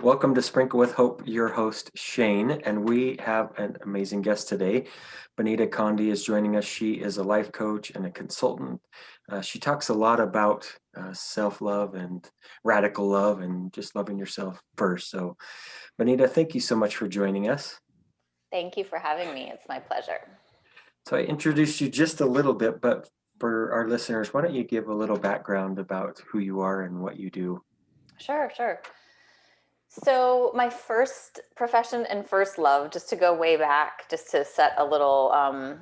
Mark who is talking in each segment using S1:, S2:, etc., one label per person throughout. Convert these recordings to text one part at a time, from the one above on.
S1: Welcome to Sprinkle with Hope, your host, Shane, and we have an amazing guest today. Benita Conde is joining us. She is a life coach and a consultant. She talks a lot about self-love and radical love and just loving yourself first. So, Benita, thank you so much for joining us.
S2: Thank you for having me. It's my pleasure.
S1: So I introduced you just a little bit, but for our listeners, why don't you give a little background about who you are and what you do?
S2: Sure. So my first profession and first love, just to go way back, just to set a little,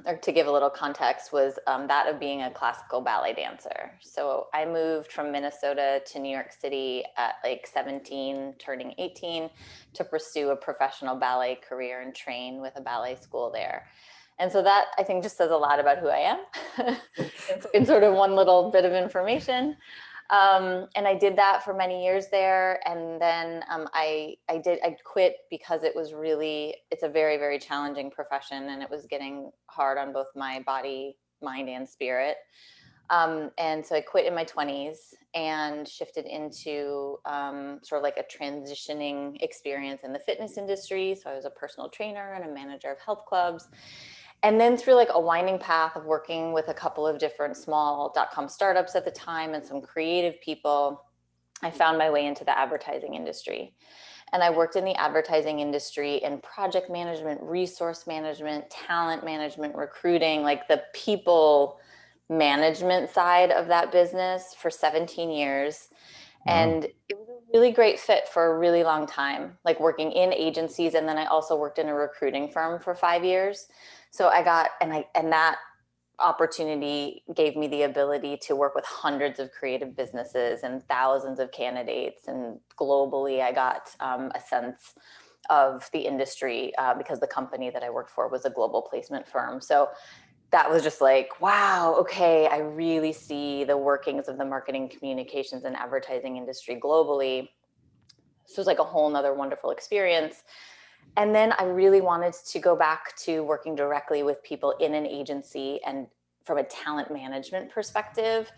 S2: or to give a little context, was that of being a classical ballet dancer. So I moved from Minnesota to New York City at like 17, turning 18, to pursue a professional ballet career and train with a ballet school there. And so that, I think, just says a lot about who I am in sort of one little bit of information. And I did that for many years there. And then I quit because it's a very, very challenging profession, and it was getting hard on both my body, mind, and spirit. And so I quit in my 20s and shifted into sort of like a transitioning experience in the fitness industry. So I was a personal trainer and a manager of health clubs. And then through like a winding path of working with a couple of different small .com startups at the time and some creative people, I found my way into the advertising industry. And I worked in the advertising industry in project management, resource management, talent management, recruiting, like the people management side of that business for 17 years.
S3: Wow.
S2: And it was a really great fit for a really long time, like working in agencies. And then I also worked in a recruiting firm for 5 years. So and that opportunity gave me the ability to work with hundreds of creative businesses and thousands of candidates. And globally, I got a sense of the industry because the company that I worked for was a global placement firm. So that was just like, wow, okay, I really see the workings of the marketing, communications, and advertising industry globally. So it was like a whole nother wonderful experience. And then I really wanted to go back to working directly with people in an agency and from a talent management perspective,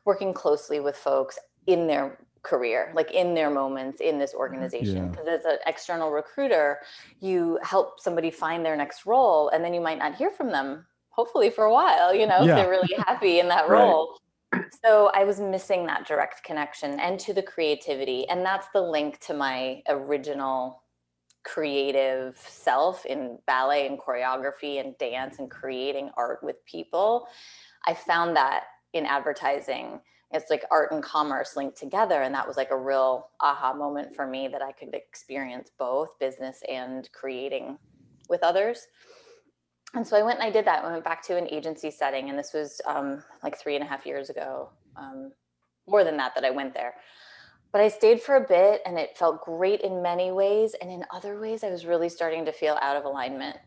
S2: working closely with folks in their career, like in their moments in this organization. Because as an external recruiter, you help somebody find their next role, and then you might not hear from them, hopefully for a while, if they're really happy in that role. So I was missing that direct connection and to the creativity. And that's the link to my original creative self in ballet and choreography and dance and creating art with people. I found that in advertising. It's like art and commerce linked together. And that was like a real aha moment for me, that I could experience both business and creating with others. And so I went and I did that. I went back to an agency setting. And this was like 3.5 years ago, more than that I went there. But I stayed for a bit, and it felt great in many ways. And in other ways, I was really starting to feel out of alignment.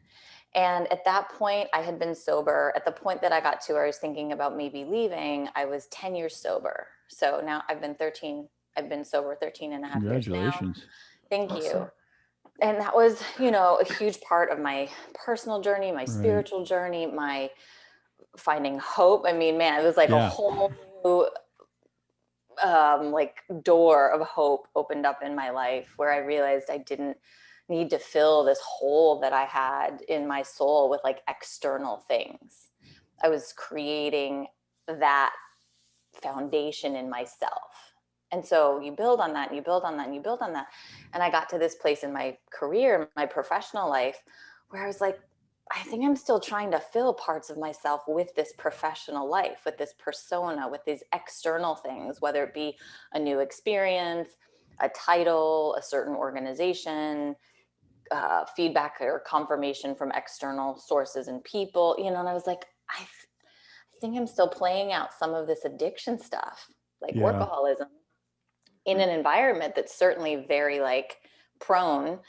S2: And at that point, I had been sober. At the point that I got to where I was thinking about maybe leaving, I was 10 years sober. So now I've been sober 13 and a half years now.
S3: Congratulations.
S2: Thank you. And that was, a huge part of my personal journey, my spiritual journey, my finding hope. I mean, man, it was like a whole new like door of hope opened up in my life, where I realized I didn't need to fill this hole that I had in my soul with like external things. I was creating that foundation in myself. And so you build on that, and you build on that, and you build on that. And I got to this place in my career, my professional life, where I was like, I think I'm still trying to fill parts of myself with this professional life, with this persona, with these external things, whether it be a new experience, a title, a certain organization, feedback or confirmation from external sources and people, and I was like, I think I'm still playing out some of this addiction stuff, like workaholism, in an environment that's certainly very like prone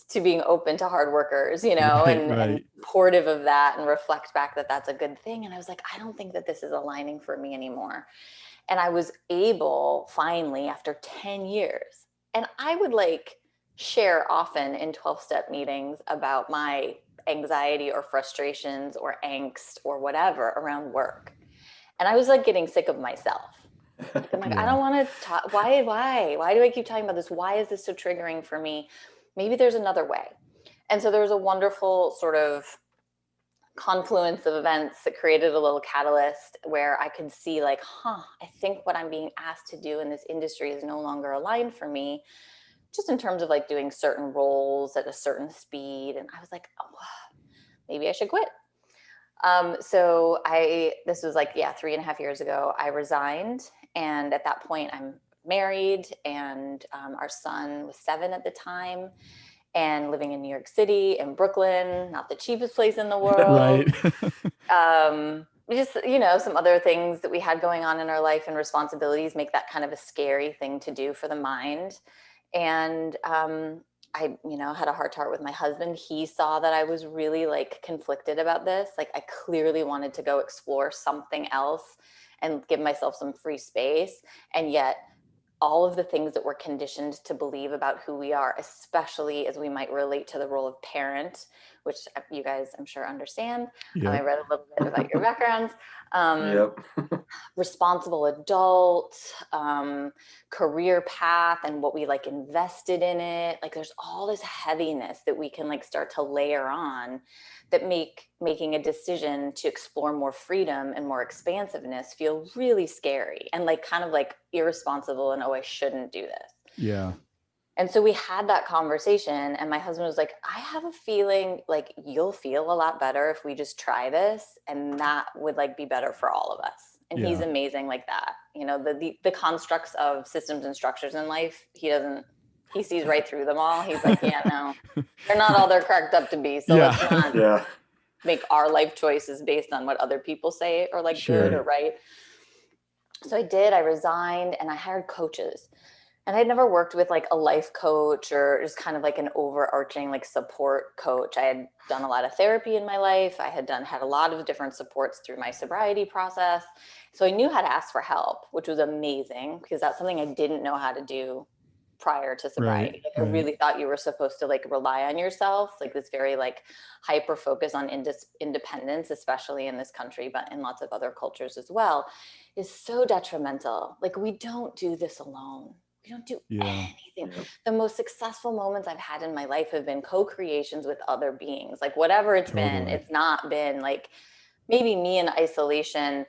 S2: to being open to hard workers, and supportive of that, and reflect back that that's a good thing. And I was like, I don't think that this is aligning for me anymore. And I was able finally, after 10 years, and I would like share often in 12-step meetings about my anxiety or frustrations or angst or whatever around work. And I was like getting sick of myself. Like, I'm like, I
S3: Yeah.
S2: don't want to talk. Why do I keep talking about this? Why is this so triggering for me? Maybe there's another way. And so there was a wonderful sort of confluence of events that created a little catalyst where I could see like, I think what I'm being asked to do in this industry is no longer aligned for me, just in terms of like doing certain roles at a certain speed. And I was like, oh, maybe I should quit. This was like, yeah, 3.5 years ago, I resigned. And at that point, I'm married, and our son was 7 at the time, and living in New York City, in Brooklyn, not the cheapest place in the
S3: Right.
S2: world. Just, some other things that we had going on in our life and responsibilities make that kind of a scary thing to do for the mind. And I, had a heart to heart with my husband. He saw that I was really like conflicted about this. Like I clearly wanted to go explore something else and give myself some free space. And yet all of the things that we're conditioned to believe about who we are, especially as we might relate to the role of parent, which you guys, I'm sure, understand. I
S3: Yep.
S2: read a little bit about your backgrounds. Um,
S1: Yep.
S2: Responsible adult, career path, and what we like invested in it. Like there's all this heaviness that we can like start to layer on that making a decision to explore more freedom and more expansiveness feel really scary and like kind of like irresponsible and, oh, I shouldn't do this.
S3: Yeah.
S2: And so we had that conversation, and my husband was like, I have a feeling like you'll feel a lot better if we just try this, and that would like be better for all of us. And he's
S3: Yeah.
S2: amazing like that. The constructs of systems and structures in life, he sees right through them all. He's like, yeah, no, they're not all they're cracked up to be. So let's
S3: Yeah.
S2: not
S1: Yeah.
S2: make our life choices based on what other people say are like good
S3: Sure.
S2: or right. So I resigned, and I hired coaches. And I'd never worked with like a life coach or just kind of like an overarching like support coach. I had done a lot of therapy in my life. I had a lot of different supports through my sobriety process. So I knew how to ask for help, which was amazing because that's something I didn't know how to do prior to
S3: Right.
S2: sobriety. Like I
S3: Right.
S2: really thought you were supposed to like rely on yourself, like this very like hyper focus on independence, especially in this country, but in lots of other cultures as well, is so detrimental. Like we don't do this alone. We don't do
S3: Yeah.
S2: anything.
S1: Yep.
S2: The most successful moments I've had in my life have been co-creations with other beings. Like whatever it's been,
S3: Totally.
S2: it's not been like maybe me in isolation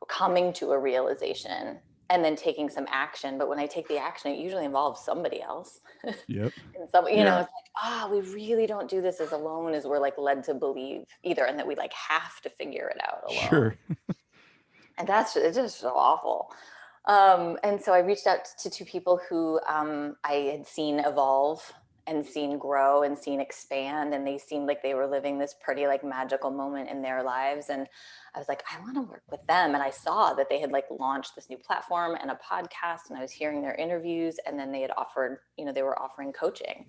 S2: coming to a realization and then taking some action. But when I take the action, it usually involves somebody else.
S3: Yep.
S2: And so,
S1: Yeah.
S2: it's like, we really don't do this as alone as we're like led to believe either, and that we like have to figure it out alone.
S3: Sure.
S2: And it's just so awful. And so I reached out to two people who I had seen evolve and seen grow and seen expand, and they seemed like they were living this pretty like magical moment in their lives. And I was like, I want to work with them. And I saw that they had like launched this new platform and a podcast, and I was hearing their interviews, and then they had offered, they were offering coaching.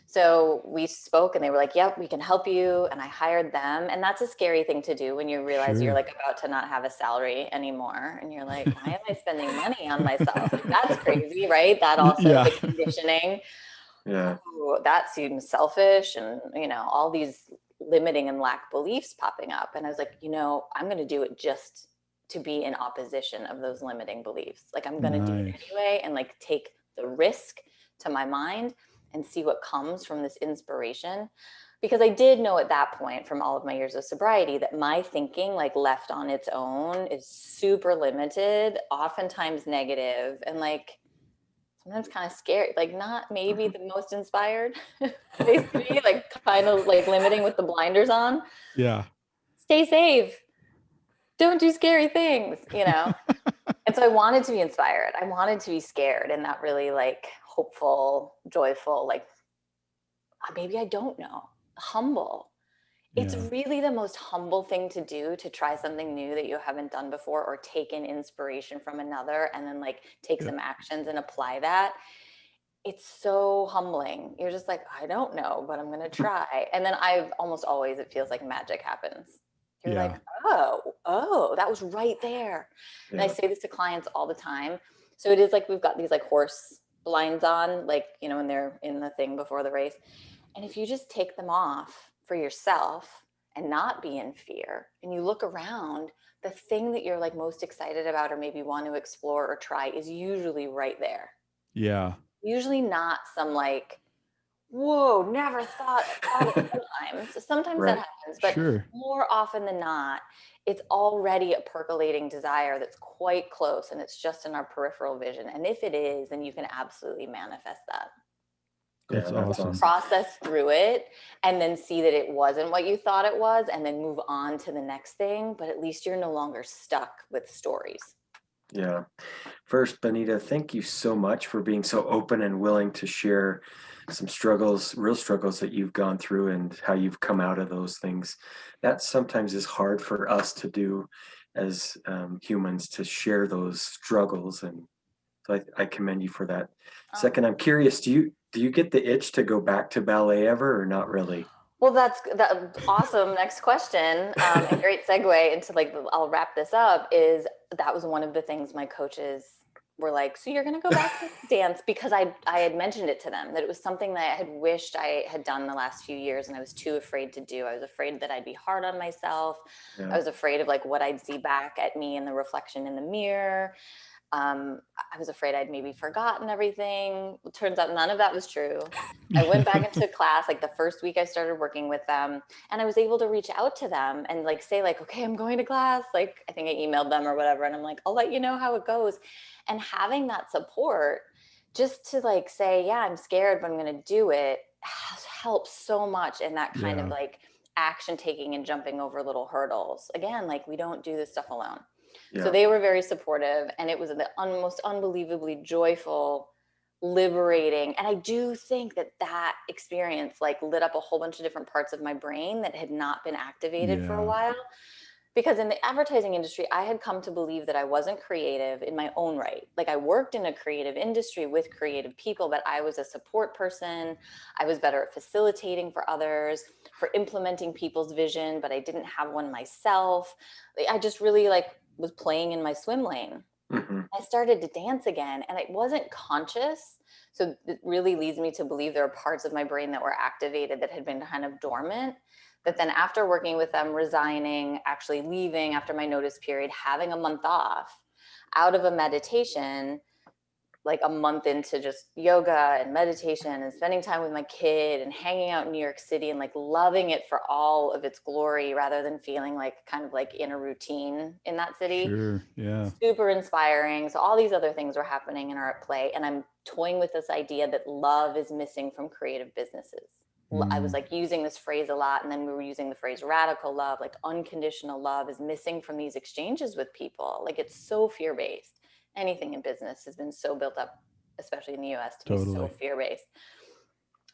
S2: So we spoke, and they were like, yep, we can help you. And I hired them. And that's a scary thing to do when you realize you're
S3: Sure.
S2: like about to not have a salary anymore. And you're like, why am I spending money on myself? Like, that's crazy, right? That also,
S3: Yeah.
S2: the conditioning,
S1: Yeah.
S2: oh, that seems selfish, and, all these limiting and lack beliefs popping up. And I was like, I'm going to do it just to be in opposition of those limiting beliefs. Like, I'm going to do it
S3: Nice.
S2: anyway and like take the risk to my mind and see what comes from this inspiration. Because I did know at that point from all of my years of sobriety that my thinking, like left on its own, is super limited, oftentimes negative, and like sometimes kind of scary, like not maybe
S1: Mhm.
S2: the most inspired place to be, like kind of like limiting with the blinders on.
S3: Yeah.
S2: Stay safe. Don't do scary things. And so I wanted to be inspired. I wanted to be scared and not really like hopeful, joyful, like maybe I don't know, humble. It's
S3: Yeah.
S2: really the most humble thing to do, to try something new that you haven't done before, or take in inspiration from another and then like take
S3: Yep.
S2: some actions and apply that. It's so humbling. You're just like, I don't know, but I'm going to try. And then almost always, it feels like magic happens. You're like,
S3: Yeah.
S2: oh, that was right there. And I
S1: Yeah.
S2: say this to clients all the time. So it is like we've got these like horse blinds on, like, when they're in the thing before the race. And if you just take them off for yourself and not be in fear, and you look around, the thing that you're like most excited about or maybe want to explore or try is usually right there.
S3: Yeah.
S2: Usually not some like, whoa, never thought it. Sometimes that
S1: Right.
S2: happens, but
S3: Sure.
S2: more often than not, it's already a percolating desire that's quite close and it's just in our peripheral vision. And if it is, then you can absolutely manifest that.
S3: That's
S1: Yeah, that's
S3: awesome.
S1: awesome.
S2: Process through it and then see that it wasn't what you thought it was and then move on to the next thing. But at least you're no longer stuck with stories.
S1: Yeah. First, Benita, thank you so much for being so open and willing to share some struggles, real struggles that you've gone through and how you've come out of those things. That sometimes is hard for us to do as humans, to share those struggles. And so I commend you for that.
S2: Oh.
S1: Second, I'm curious, do you get the itch to go back to ballet ever or not really?
S2: Well, that's awesome. Next question, and great segue into like, I'll wrap this up, is that was one of the things my coaches were like, so you're going to go back to dance, because I had mentioned it to them that it was something that I had wished I had done the last few years and I was too afraid to do. I was afraid that I'd be hard on myself. I
S1: Yeah.
S2: was afraid of like what I'd see back at me in the reflection in the mirror. I was afraid I'd maybe forgotten everything. It turns out none of that was true. I went back into class like the first week I started working with them, and I was able to reach out to them and like say like, okay, I'm going to class. Like I think I emailed them or whatever, and I'm like, I'll let you know how it goes. And having that support just to like say, yeah, I'm scared, but I'm going to do it, has helped so much in that kind of
S3: Yeah.
S2: like action taking and jumping over little hurdles. Again, like we don't do this stuff alone. So
S1: Yeah.
S2: they were very supportive, and it was the most unbelievably joyful, liberating. And I do think that that experience like lit up a whole bunch of different parts of my brain that had not been activated for a
S3: Yeah.
S2: while. Because in the advertising industry, I had come to believe that I wasn't creative in my own right. Like I worked in a creative industry with creative people, but I was a support person. I was better at facilitating for others, for implementing people's vision, but I didn't have one myself. I just really like was playing in my swim lane.
S1: Hmm.
S2: I started to dance again and it wasn't conscious. So it really leads me to believe there are parts of my brain that were activated that had been kind of dormant. That then after working with them, resigning, actually leaving after my notice period, having a month off out of a meditation, like a month into just yoga and meditation and spending time with my kid and hanging out in New York City and like loving it for all of its glory rather than feeling like kind of like in a routine in that city.
S3: Sure. Yeah.
S2: Super inspiring. So all these other things are happening and are at play. And I'm toying with this idea that love is missing from creative businesses. I was
S3: Mm.
S2: like using this phrase a lot, and then we were using the phrase radical love, like unconditional love is missing from these exchanges with people. Like it's so fear-based. Anything in business has been so built up, especially in the US, to be so
S3: Totally.
S2: fear-based.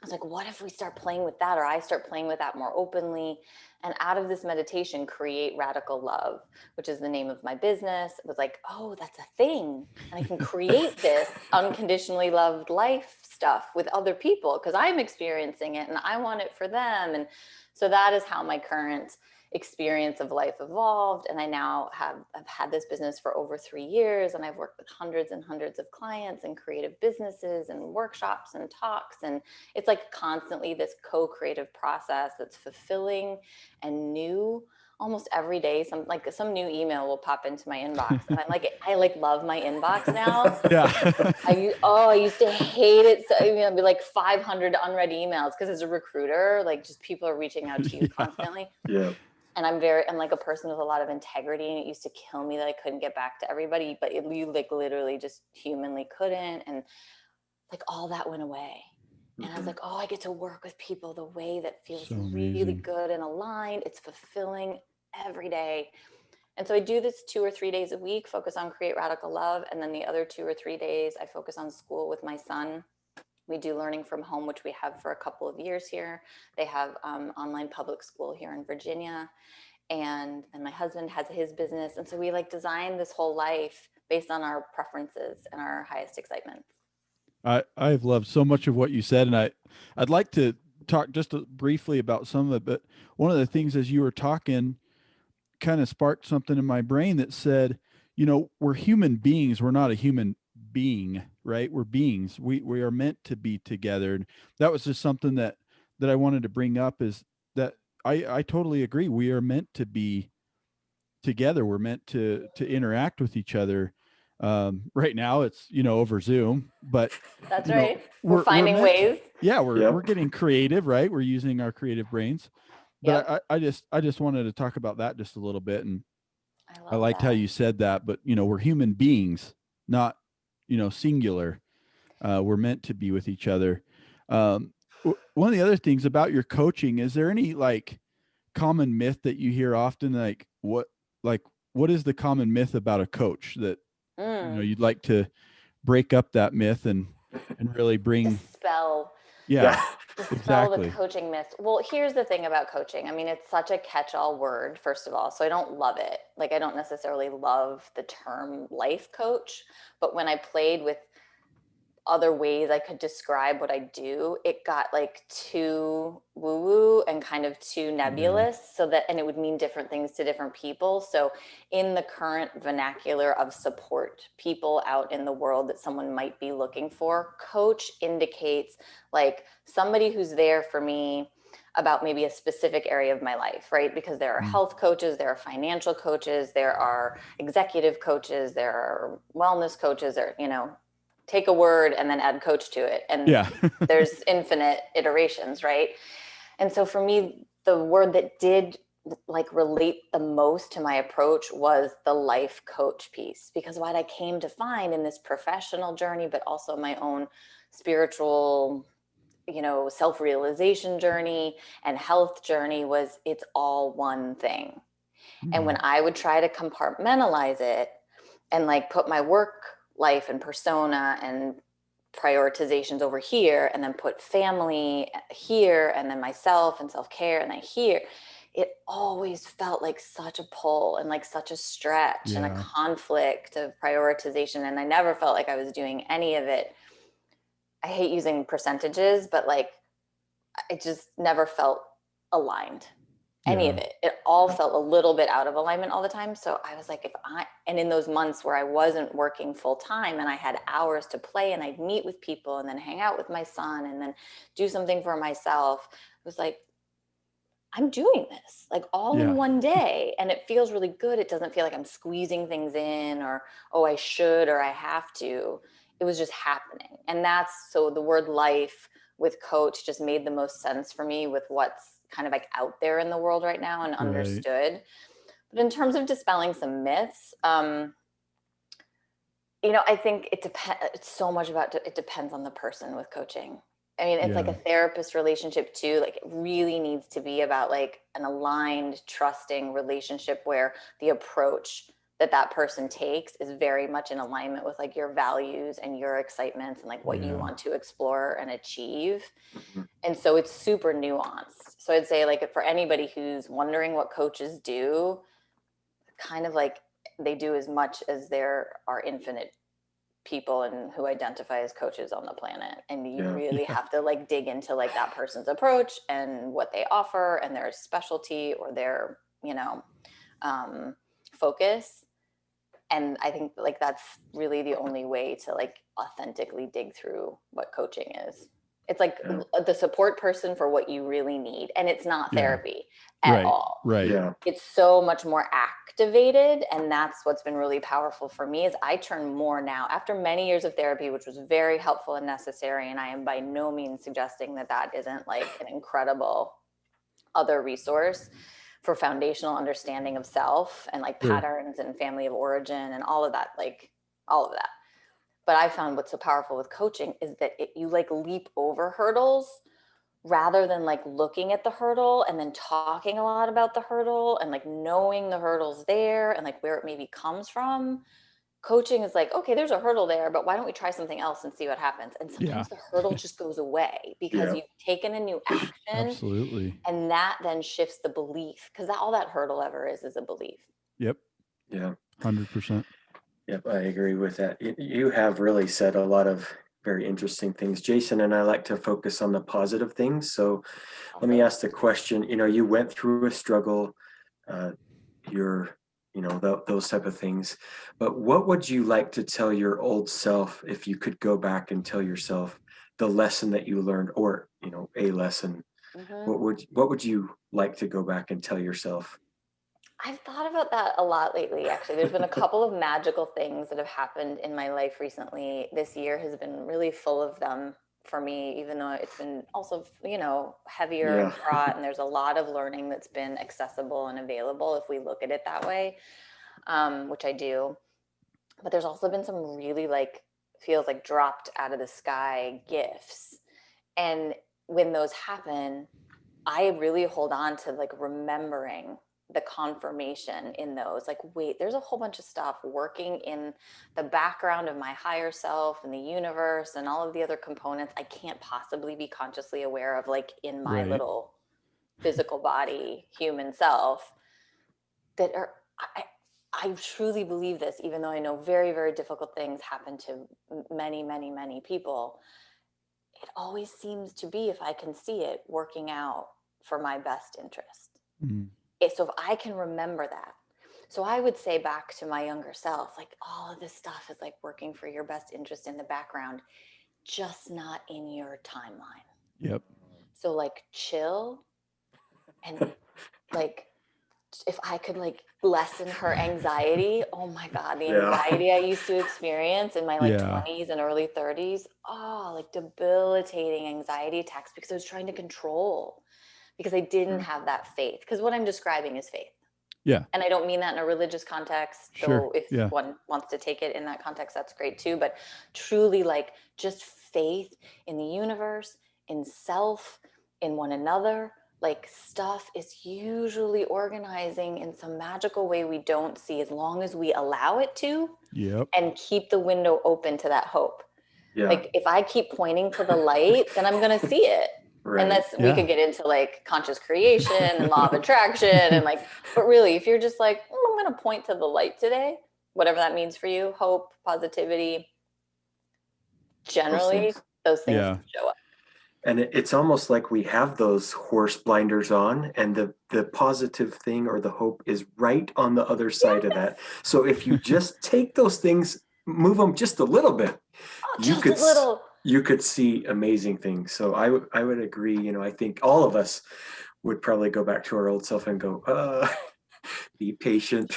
S2: I was like, what if we start playing with that, or I start playing with that more openly, and out of this meditation create radical love, which is the name of my business. It was like, oh, that's a thing, and I can create this unconditionally loved life stuff with other people because I'm experiencing it and I want it for them. And so that is how my current experience of life evolved. And I've had this business for over 3 years, and I've worked with hundreds and hundreds of clients and creative businesses and workshops and talks. And it's like constantly this co-creative process that's fulfilling and new almost every day. Some new email will pop into my inbox, and I like love my inbox now.
S3: Yeah.
S2: I used to hate it. So it'd be like 500 unread emails because as a recruiter, like just people are reaching out to you
S3: Yeah.
S2: constantly.
S1: Yeah.
S2: And I'm like a person with a lot of integrity, and it used to kill me that I couldn't get back to everybody, but you like literally just humanly couldn't. And like all that went away. And I was
S1: Hmm.
S2: like, oh, I get to work with people the way that feels
S3: So
S2: really
S3: amazing.
S2: good and aligned. It's fulfilling every day. And so I do this 2 or 3 days a week, focus on create radical love. And then the other 2 or 3 days, I focus on school with my son. We do learning from home, which we have for a couple of years here. They have online public school here in Virginia. And then my husband has his business. And so we like design this whole life based on our preferences and our highest excitement.
S3: I've loved so much of what you said, and I'd like to talk just briefly about some of it. But one of the things as you were talking kind of sparked something in my brain that said, we're human beings. We're not a human being, right? We're beings. We are meant to be together. And that was just something that I wanted to bring up is that I totally agree. We are meant to be together. We're meant to interact with each other. Right now it's, over Zoom, but
S2: That's right. We're
S3: we're
S2: finding
S3: meant to,
S2: ways.
S3: yeah, we're
S1: Yep.
S3: getting creative, right? We're using our creative brains. But
S2: Yep.
S3: I just wanted to talk about that just a little bit. And
S2: I
S3: I
S2: love
S3: liked how
S2: that.
S3: you said that, but we're human beings, not, singular. We're meant to be with each other. One of the other things about your coaching, is there any like common myth that you hear often? Like what is the common myth about a coach that,
S2: Mm.
S3: you'd like to break up that myth and really bring,
S2: Dispel
S3: yeah,
S1: Yeah.
S2: dispel the
S3: exactly.
S2: coaching myth. Well, here's the thing about coaching. I mean, it's such a catch-all word, first of all. So I don't love it. Like, I don't necessarily love the term life coach, but when I played with other ways I could describe what I do, it got like too woo woo and kind of too
S3: Yeah.
S2: nebulous. And it would mean different things to different people. So, in the current vernacular of support people out in the world that someone might be looking for, coach indicates like somebody who's there for me about maybe a specific area of my life, right? Because there are
S3: Mm.
S2: health coaches, there are financial coaches, there are executive coaches, there are wellness coaches, there, take a word and then add coach to it. And
S3: Yeah.
S2: there's infinite iterations, right? And so for me, the word that did like relate the most to my approach was the life coach piece, because what I came to find in this professional journey, but also my own spiritual, self-realization journey and health journey, was it's all one thing. And when
S3: Mm.
S2: I would try to compartmentalize it and like put my work life and persona and prioritizations over here, and then put family here, and then myself and self-care, and then here, it always felt like such a pull and like such a stretch and a
S3: Yeah.
S2: conflict of prioritization. And I never felt like I was doing any of it. I hate using percentages, but like it just never felt aligned, any of
S3: Yeah.
S2: it all felt a little bit out of alignment all the time. So I was like, and in those months where I wasn't working full time and I had hours to play and I'd meet with people and then hang out with my son and then do something for myself, I was like, I'm doing this like all in
S3: Yeah.
S2: one day, and it feels really good. It doesn't feel like I'm squeezing things in, or, oh, I should, or I have to. It was just happening. And so the word life with coach just made the most sense for me with what's kind of like out there in the world right now and
S3: Right.
S2: understood. But in terms of dispelling some myths, I think it depends. It's so much about, it depends on the person with coaching. I mean, it's like a
S3: Yeah.
S2: therapist relationship too. Like, it really needs to be about like an aligned, trusting relationship where the approach that person takes is very much in alignment with like your values and your excitements and like what you
S3: Yeah.
S2: want to explore and achieve.
S1: Mhm.
S2: And so it's super nuanced. So I'd say, like, for anybody who's wondering what coaches do, kind of like they do as much as there are infinite people and who identify as coaches on the planet, and you
S1: Yeah.
S2: really
S3: Yeah.
S2: have to like dig into like that person's approach and what they offer and their specialty or their um, focus. And I think like that's really the only way to like authentically dig through what coaching is. It's like
S1: Yeah.
S2: the support person for what you really need, and it's not
S3: Yeah.
S2: therapy at
S3: Right.
S2: all.
S3: Right.
S1: Yeah.
S2: It's so much more activated, and that's what's been really powerful for me. Is I turn more now after many years of therapy, which was very helpful and necessary, and I am by no means suggesting that isn't like an incredible other resource for foundational understanding of self and like
S3: Sure.
S2: patterns and family of origin and all of that, like all of that. But I found what's so powerful with coaching is that you like leap over hurdles rather than like looking at the hurdle and then talking a lot about the hurdle and like knowing the hurdle's there and like where it maybe comes from. Coaching is like, okay, there's a hurdle there, but why don't we try something else and see what happens? And
S3: Yeah.
S2: sometimes the hurdle just goes away because
S1: Yeah.
S2: you've taken a new action,
S3: Absolutely.
S2: and that then shifts the belief, because all that hurdle ever is a belief.
S3: Yep.
S1: Yeah.
S3: 100%.
S1: Yep. I agree with that. You have really said a lot of very interesting things. Jason and I like to focus on the positive things. So let me
S2: Awesome.
S1: ask the question, you went through a struggle, you're, those type of things, but what would you like to tell your old self if you could go back and tell yourself the lesson that you learned, or, a lesson?
S2: Mm-hmm.
S1: What would you like to go back and tell yourself?
S2: I've thought about that a lot lately, actually. There's been a couple of magical things that have happened in my life recently. This year has been really full of them for me, even though it's been also, heavier and
S1: Yeah.
S2: fraught. And there's a lot of learning that's been accessible and available if we look at it that way, which I do. But there's also been some really feels like dropped out of the sky gifts. And when those happen, I really hold on to remembering the confirmation in those. Like, wait, there's a whole bunch of stuff working in the background of my higher self and the universe and all of the other components I can't possibly be consciously aware of, in my
S3: Right.
S2: little physical body, human self, that are, I truly believe this, even though I know very, very difficult things happen to many, many, many people. It always seems to be, if I can see it, working out for my best interest.
S3: Mm.
S2: So if I can remember that, so I would say back to my younger self, all of this stuff is working for your best interest in the background, just not in your timeline.
S3: Yep.
S2: So chill, and if I could lessen her anxiety, oh my God, the
S1: Yeah.
S2: anxiety I used to experience in my
S3: Yeah.
S2: 20s and early 30s, debilitating anxiety attacks because I was trying to control, because I didn't have that faith. Because what I'm describing is faith.
S3: Yeah.
S2: And I don't mean that in a religious context,
S3: Sure.
S2: though if
S3: Yeah.
S2: one wants to take it in that context, that's great too. But truly just faith in the universe, in self, in one another. Stuff is usually organizing in some magical way we don't see, as long as we allow it to.
S3: Yep.
S2: And keep the window open to that hope.
S1: Yeah.
S2: If I keep pointing to the light, then I'm going to see it.
S1: Right.
S2: And we could get into conscious creation and law of attraction and but really, if you're just I'm going to point to the light today, whatever that means for you, hope, positivity, generally those things
S3: Yeah.
S2: show up.
S1: And it's almost like we have those horse blinders on, and the positive thing or the hope is right on the other side of that. So if you just take those things, move them just a little bit,
S2: Just a little.
S1: you could see amazing things. So I would agree. I think all of us would probably go back to our old self and go, be patient,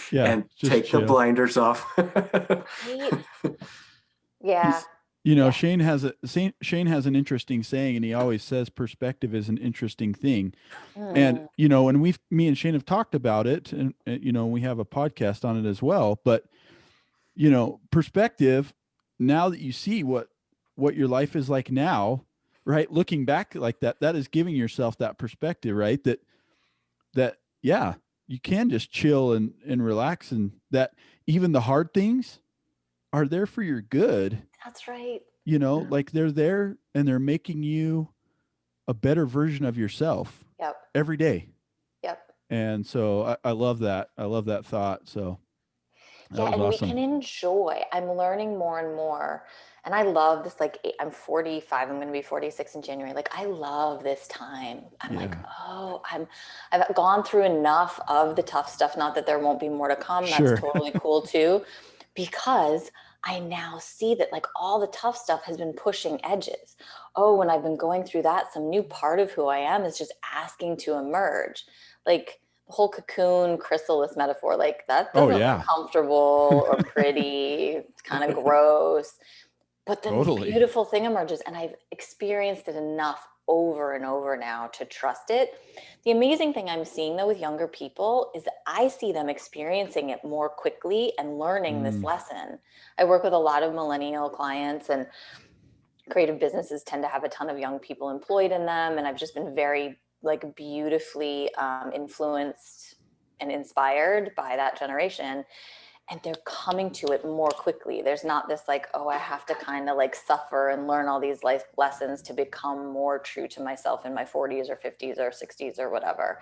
S3: Yeah.
S1: and
S3: Just
S1: take the
S3: chill.
S1: blinders off.
S2: Right? Yeah.
S3: Shane has an interesting saying, and he always says perspective is an interesting thing. And and me and Shane have talked about it, and we have a podcast on it as well. But perspective, now that you see what your life is like now, right? Looking back like that is giving yourself that perspective, right? That yeah, you can just chill and relax, and that even the hard things are there for your good.
S2: That's right.
S3: They're there and they're making you a better version of yourself.
S2: Yep.
S3: Every day.
S2: Yep.
S3: And so I love that. I love that thought. So
S2: yeah, and
S3: awesome.
S2: we can enjoy. I'm learning more and more. And I love this, I'm 45, I'm going to be 46 in January. I love this time. I'm I've gone through enough of the tough stuff. Not that there won't be more to come.
S3: Sure.
S2: That's totally cool too. Because I now see that all the tough stuff has been pushing edges. Oh, when I've been going through that, some new part of who I am is just asking to emerge. The whole cocoon chrysalis metaphor, that doesn't look comfortable or pretty. It's kind of gross. But then this beautiful thing emerges, and I've experienced it enough over and over now to trust it. The amazing thing I'm seeing though with younger people is that I see them experiencing it more quickly and learning this lesson. I work with a lot of millennial clients, and creative businesses tend to have a ton of young people employed in them. And I've just been very beautifully influenced and inspired by that generation. And they're coming to it more quickly. There's not this oh, I have to kind of suffer and learn all these life lessons to become more true to myself in my 40s or 50s or 60s or whatever.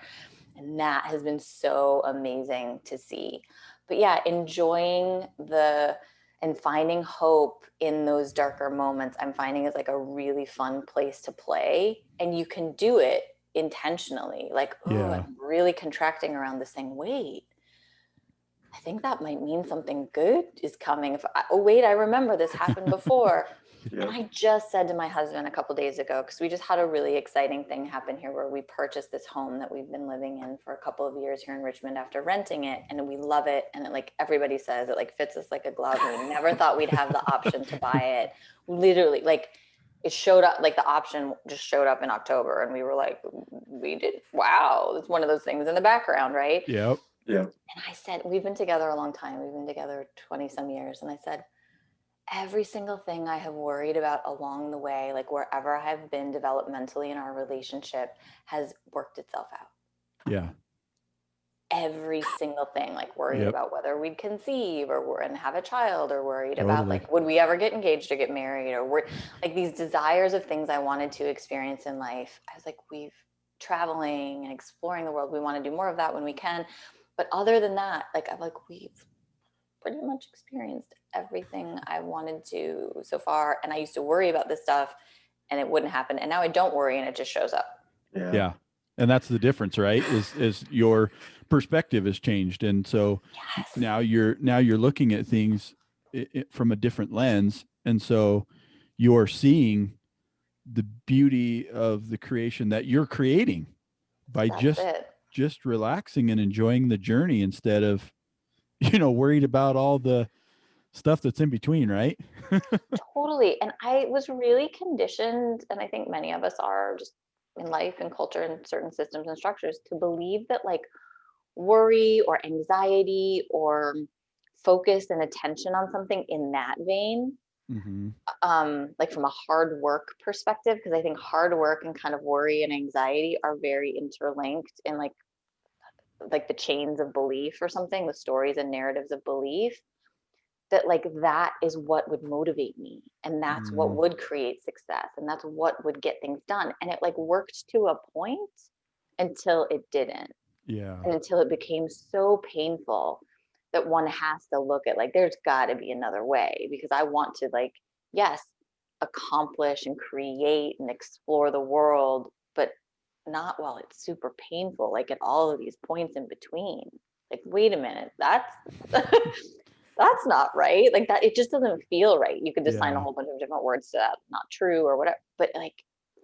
S2: And that has been so amazing to see. But yeah, enjoying and finding hope in those darker moments, I'm finding is a really fun place to play. And you can do it intentionally. I'm really contracting around this thing. Wait, I think that might mean something good is coming. I remember this happened before. And
S1: Yeah.
S2: I just said to my husband a couple days ago, because we just had a really exciting thing happen here where we purchased this home that we've been living in for a couple of years here in Richmond after renting it. And we love it. And it, like everybody says, it like fits us like a glove. And we never thought we'd have the option to buy it. Literally, like it showed up, like the option just showed up in October. And we were like, wow, it's one of those things in the background, right?
S3: Yep.
S1: Yeah.
S2: And I said, we've been together a long time. We've been together 20 some years. And I said, every single thing I have worried about along the way, like wherever I have been developmentally in our relationship, has worked itself out.
S3: Yeah.
S2: Every single thing, like worried
S3: Yep.
S2: about whether we'd conceive and have a child, or worried about
S3: Totally.
S2: like, would we ever get engaged or get married, or like these desires of things I wanted to experience in life. I was like, we've traveling and exploring the world. We want to do more of that when we can. But other than that, like I'm like, we've pretty much experienced everything I wanted to so far. And I used to worry about this stuff and it wouldn't happen. And now I don't worry and it just shows up.
S1: Yeah.
S3: Yeah. And that's the difference, right? Is your perspective has changed. And so
S2: Yes.
S3: now you're looking at things from a different lens. And so you're seeing the beauty of the creation that you're creating by
S2: That's it.
S3: just relaxing and enjoying the journey instead of, you know, worried about all the stuff that's in between, right?
S2: Totally. And I was really conditioned, and I think many of us are just in life and culture and certain systems and structures, to believe that like worry or anxiety or focus and attention on something in that vein,
S3: Mm-hmm.
S2: like from a hard work perspective, because I think hard work and kind of worry and anxiety are very interlinked in like the chains of belief or something, the stories and narratives of belief, that like that is what would motivate me, and that's what would create success, and that's what would get things done. And it like worked to a point until it didn't,
S3: Yeah.
S2: and until it became so painful that one has to look at like, there's got to be another way, because I want to, like, yes, accomplish and create and explore the world, but not while it's super painful, like at all of these points in between. Like, wait a minute, that's that's not right. Like that, it just doesn't feel right. You could assign a
S3: Yeah.
S2: whole bunch of different words to that, not true or whatever, but like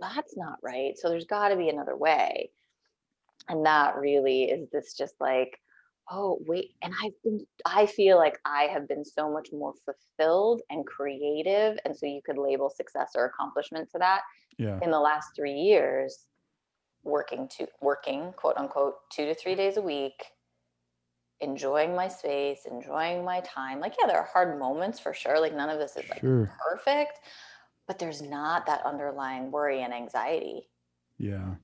S2: that's not right. So there's got to be another way. And that really is this just like, oh wait, and I feel like I have been so much more fulfilled and creative, and so you could label success or accomplishment to that,
S3: Yeah.
S2: in the last 3 years, working quote unquote 2 to 3 days a week, enjoying my space, enjoying my time. Like, yeah, there are hard moments for sure. Like, none of this is like
S3: Sure.
S2: perfect, but there's not that underlying worry and anxiety.
S3: Yeah.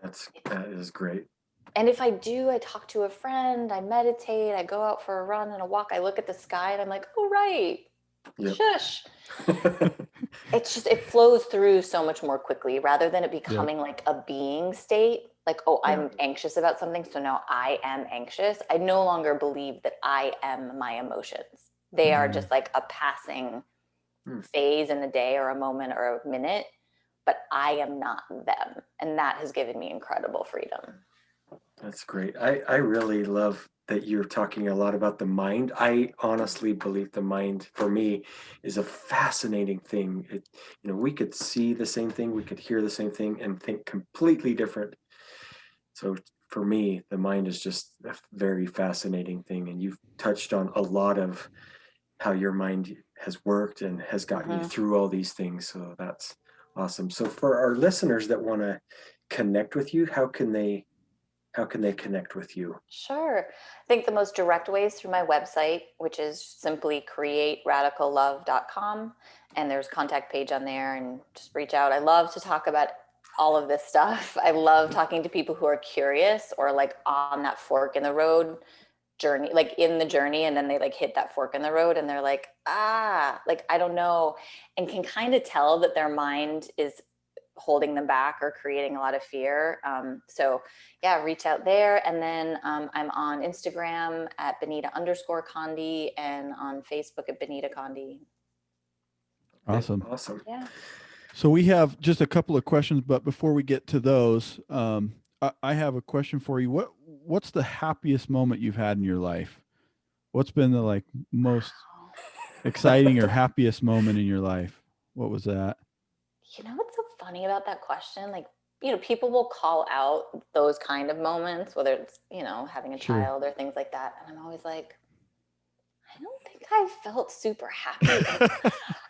S1: That is great.
S2: And if I do, I talk to a friend, I meditate, I go out for a run and a walk, I look at the sky and I'm like, oh, right.
S1: Yep.
S2: Shush. It's just, it flows through so much more quickly, rather than it becoming like a being state. Like, oh,
S1: Yeah.
S2: I'm anxious about something, so now I am anxious. I no longer believe that I am my emotions. They are just like a passing phase in the day or a moment or a minute, but I am not them. And that has given me incredible freedom.
S1: That's great. I really love that you're talking a lot about the mind. I honestly believe the mind, for me, is a fascinating thing. We could see the same thing, we could hear the same thing, and think completely different. So for me, the mind is just a very fascinating thing. And you've touched on a lot of how your mind has worked and has gotten you through all these things. So that's awesome. So for our listeners that want to connect with you, how can they connect with you?
S2: Sure. I think the most direct way is through my website, which is simply createradicallove.com. And there's a contact page on there, and just reach out. I love to talk about all of this stuff. I love talking to people who are curious or like on that fork in the road journey, like in the journey, and then they like hit that fork in the road and they're like, like, I don't know, and can kind of tell that their mind is holding them back or creating a lot of fear. So yeah, reach out there. And then I'm on Instagram at Benita_Conde and on Facebook at Benita Conde.
S3: Awesome.
S1: Awesome.
S2: Yeah.
S3: So we have just a couple of questions, but before we get to those, I have a question for you. What's the happiest moment you've had in your life? What's been the like most exciting or happiest moment in your life? What was that?
S2: You know what's so funny about that question? Like, people will call out those kind of moments, whether it's, having a
S3: Sure.
S2: child or things like that. And I'm always like, I don't think I felt super happy.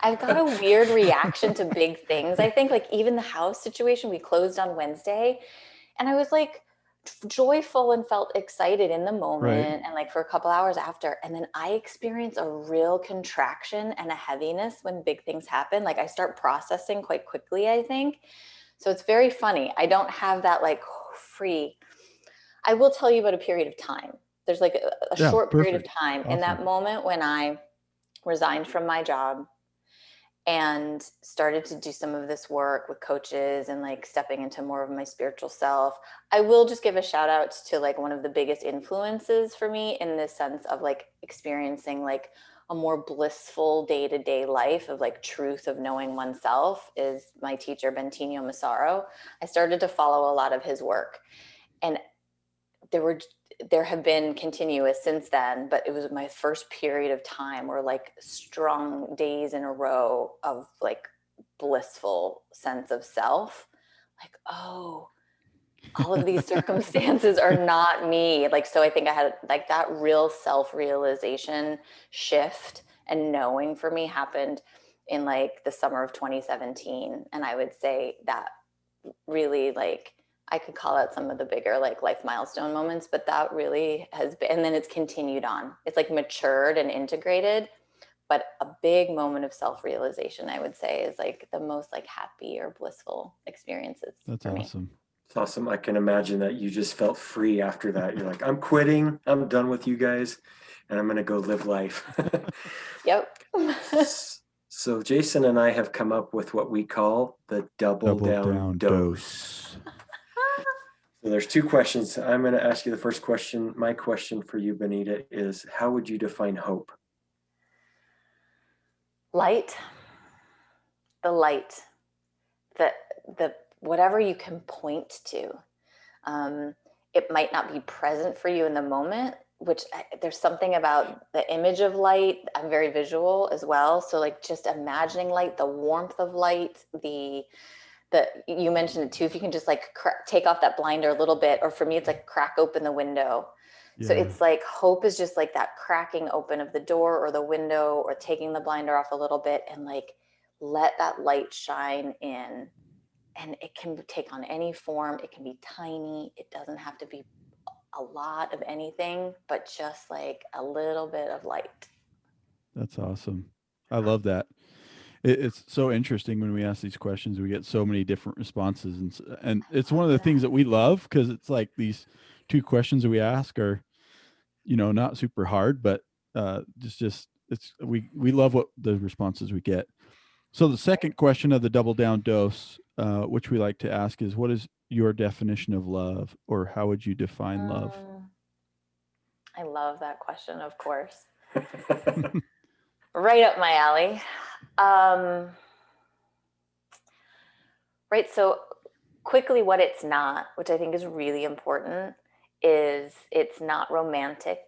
S2: I've got a weird reaction to big things. I think like even the house situation, we closed on Wednesday and I was like joyful and felt excited in the moment and like for a couple hours after. And then I experience a real contraction and a heaviness when big things happen. Like I start processing quite quickly, I think. So it's very funny. I don't have that like free. I will tell you about a period of time. There's like a
S3: Yeah,
S2: short period of
S3: perfect.
S2: time in that
S3: Awesome.
S2: moment when I resigned from my job and started to do some of this work with coaches and like stepping into more of my spiritual self. I will just give a shout out to like one of the biggest influences for me in this sense of like experiencing like a more blissful day-to-day life of like truth of knowing oneself is my teacher, Bentinho Massaro. I started to follow a lot of his work and there have been continuous since then, but it was my first period of time where like strong days in a row of like blissful sense of self. Like, oh, all of these circumstances are not me. Like, so I think I had like that real self-realization shift and knowing for me happened in like the summer of 2017. And I would say that really like I could call out some of the bigger like life milestone moments, but that really has been, and then it's continued on. It's like matured and integrated, but a big moment of self-realization, I would say, is like the most like happy or blissful experiences.
S3: That's
S2: for me.
S3: awesome.
S1: It's awesome. I can imagine that you just felt free after that. You're like, I'm quitting. I'm done with you guys, and I'm going to go live life.
S2: Yep.
S1: So Jason and I have come up with what we call the double down dose. So there's two questions. I'm going to ask you the first question. My question for you, Benita, is how would you define hope?
S2: Light. The light. The whatever you can point to. It might not be present for you in the moment, which there's something about the image of light. I'm very visual as well. So like just imagining light, the warmth of light, you mentioned it too, if you can just like take off that blinder a little bit, or for me, it's like crack open the window. Yeah. So it's like hope is just like that cracking open of the door or the window or taking the blinder off a little bit and like let that light shine in. And it can take on any form. It can be tiny. It doesn't have to be a lot of anything, but just like a little bit of light.
S3: That's awesome. I love that. It's so interesting when we ask these questions, we get so many different responses. And it's one of the things that we love because it's like these two questions that we ask are, not super hard, but we love what the responses we get. So the second question of the double down dose, which we like to ask is, what is your definition of love, or how would you define love?
S2: I love that question, of course. Right up my alley. Right. So quickly, what it's not, which I think is really important, is it's not romantic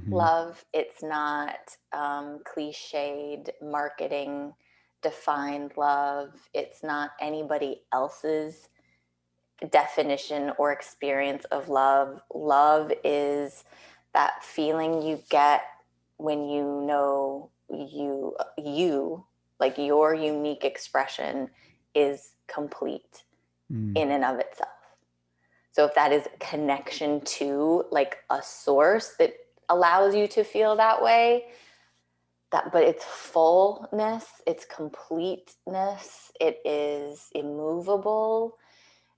S2: love. It's not cliched marketing defined love. It's not anybody else's definition or experience of love. Love is that feeling you get when you know you like your unique expression is complete in and of itself. So if that is connection to like a source that allows you to feel that way, but it's fullness, it's completeness, it is immovable,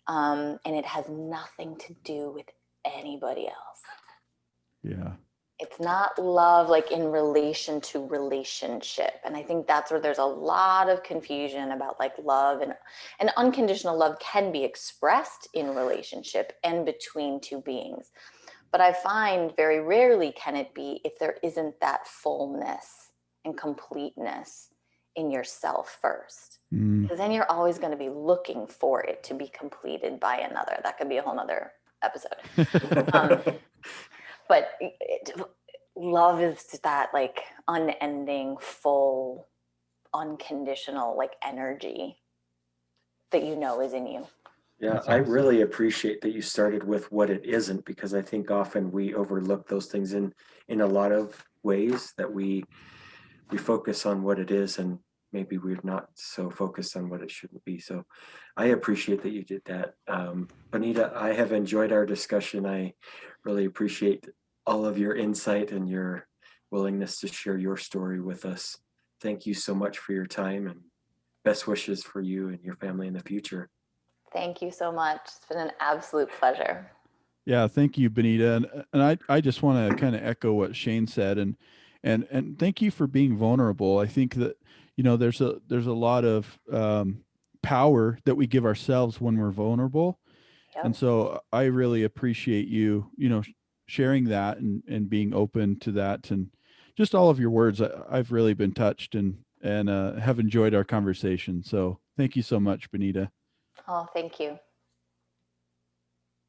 S2: and it has nothing to do with anybody else.
S3: Yeah.
S2: It's not love like in relation to relationship. And I think that's where there's a lot of confusion about like love, and unconditional love can be expressed in relationship and between two beings. But I find very rarely can it be if there isn't that fullness and completeness in yourself first. Because then you're always going to be looking for it to be completed by another. That could be a whole nother episode. But love is that like unending, full, unconditional like energy that you know is in you.
S1: Yeah,
S3: That's
S1: I
S3: awesome.
S1: really appreciate that you started with what it isn't, because I think often we overlook those things in a lot of ways, that we focus on what it is, and maybe we're not so focused on what it shouldn't be. So I appreciate that you did that. Benita, I have enjoyed our discussion. I really appreciate all of your insight and your willingness to share your story with us. Thank you so much for your time, and best wishes for you and your family in the future.
S2: Thank you so much. It's been an absolute pleasure.
S3: Yeah, thank you, Benita. And I just want to kind of echo what Shane said, and thank you for being vulnerable. I think that, there's a lot of power that we give ourselves when we're vulnerable. And
S2: Yep.
S3: so I really appreciate you, sharing that and being open to that, and just all of your words. I've really been touched and have enjoyed our conversation. So thank you so much, Benita.
S2: Oh, thank you.